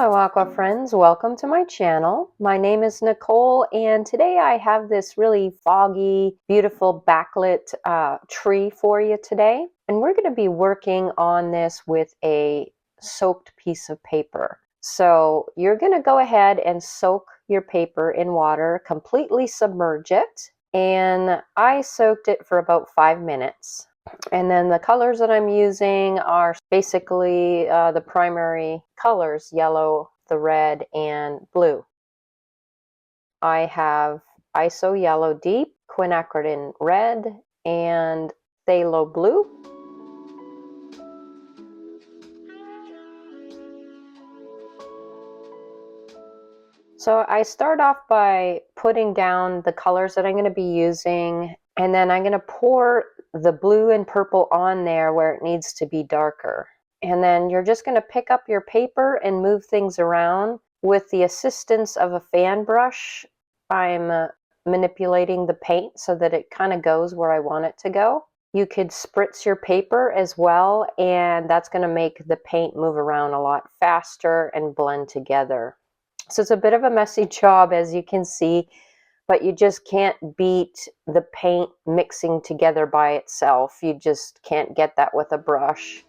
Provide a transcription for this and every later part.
Hello Aqua friends, welcome to my channel. My name is Nicole and today I have this really foggy, beautiful backlit tree for you today. And we're going to be working on this with a soaked piece of paper. So you're going to go ahead and soak your paper in water, completely submerge it. And I soaked it for about 5 minutes. And then the colors that I'm using are basically the primary colors, yellow, the red, and blue. I have ISO Yellow Deep, quinacridone red, and phthalo blue. So I start off by putting down the colors that I'm going to be using, and then I'm going to pour the blue and purple on there where it needs to be darker. And then you're just going to pick up your paper and move things around. With the assistance of a fan brush, I'm manipulating the paint so that it kind of goes where I want it to go. You could spritz your paper as well, and that's going to make the paint move around a lot faster and blend together. So it's a bit of a messy job, as you can see, but you just can't beat the paint mixing together by itself. You just can't get that with a brush.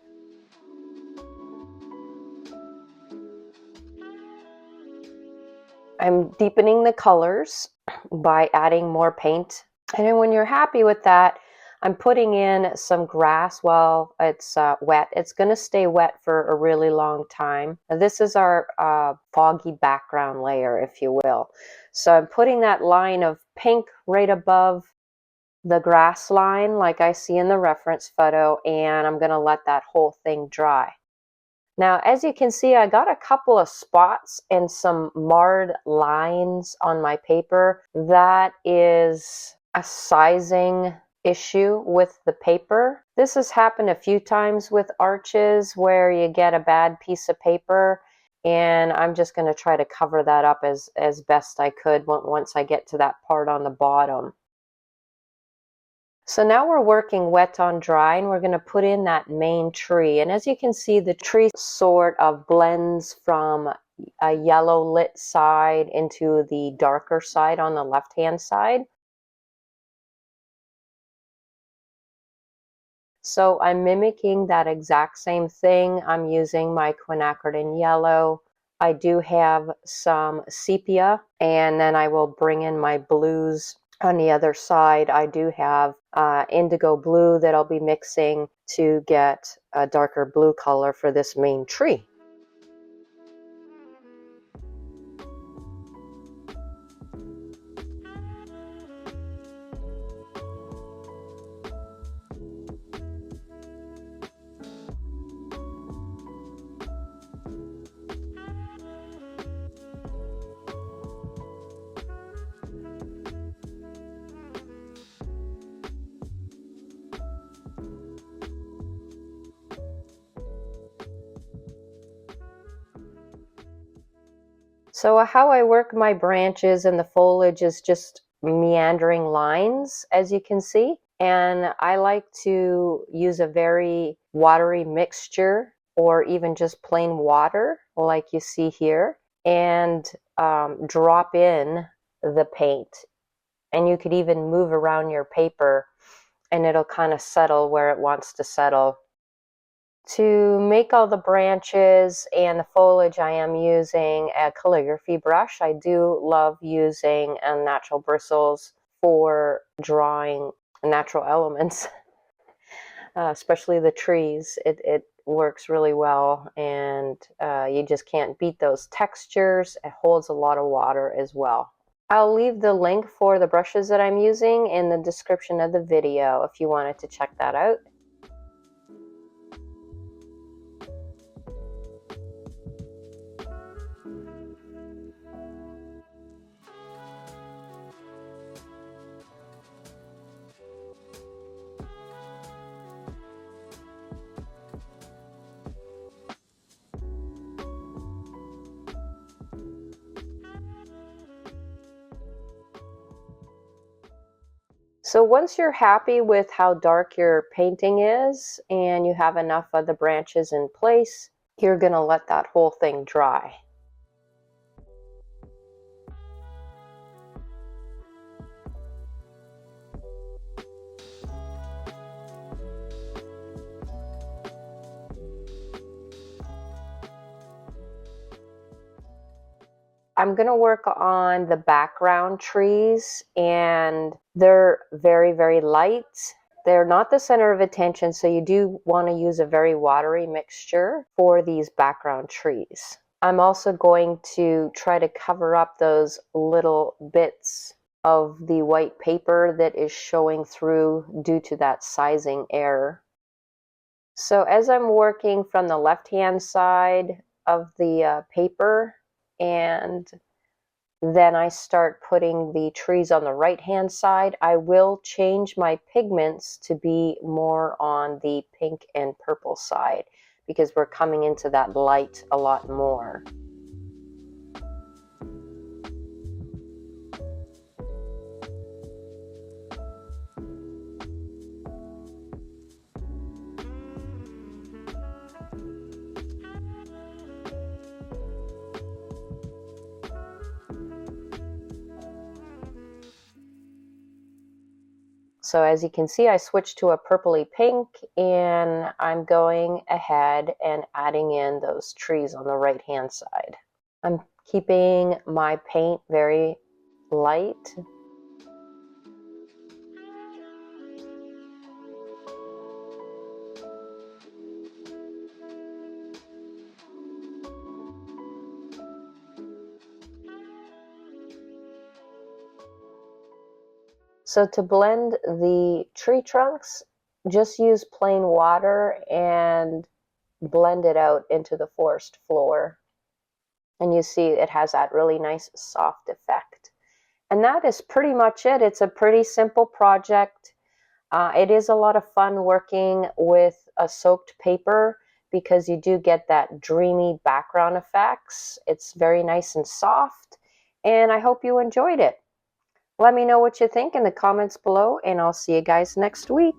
I'm deepening the colors by adding more paint. And then when you're happy with that, I'm putting in some grass while it's wet. It's going to stay wet for a really long time. Now, this is our foggy background layer, if you will. So I'm putting that line of pink right above the grass line like I see in the reference photo, and I'm going to let that whole thing dry. Now, as you can see, I got a couple of spots and some marred lines on my paper. That is a sizing issue with the paper. This has happened a few times with arches where you get a bad piece of paper, and I'm just going to try to cover that up as best I could once I get to that part on the bottom. So now we're working wet on dry, and we're going to put in that main tree. And as you can see, the tree sort of blends from a yellow lit side into the darker side on the left-hand side. So I'm mimicking that exact same thing. I'm using my quinacridone yellow. I do have some sepia, and then I will bring in my blues on the other side. I do have indigo blue that I'll be mixing to get a darker blue color for this main tree. So how I work my branches and the foliage is just meandering lines, as you can see. And I like to use a very watery mixture or even just plain water like you see here, and drop in the paint. And you could even move around your paper and it'll kind of settle where it wants to settle. To make all the branches and the foliage, I am using a calligraphy brush. I do love using natural bristles for drawing natural elements, especially the trees. It works really well, and you just can't beat those textures. It holds a lot of water as well. I'll leave the link for the brushes that I'm using in the description of the video if you wanted to check that out. So once you're happy with how dark your painting is and you have enough of the branches in place, you're going to let that whole thing dry. I'm going to work on the background trees, and they're very, very light. They're not the center of attention, so you do want to use a very watery mixture for these background trees. I'm also going to try to cover up those little bits of the white paper that is showing through due to that sizing error. So as I'm working from the left-hand side of the paper, and then I start putting the trees on the right-hand side, I will change my pigments to be more on the pink and purple side because we're coming into that light a lot more. So as you can see, I switched to a purpley pink, and I'm going ahead and adding in those trees on the right-hand side. I'm keeping my paint very light. So to blend the tree trunks, just use plain water and blend it out into the forest floor. And you see it has that really nice soft effect. And that is pretty much it. It's a pretty simple project. It is a lot of fun working with a soaked paper because you do get that dreamy background effects. It's very nice and soft, and I hope you enjoyed it. Let me know what you think in the comments below, and I'll see you guys next week.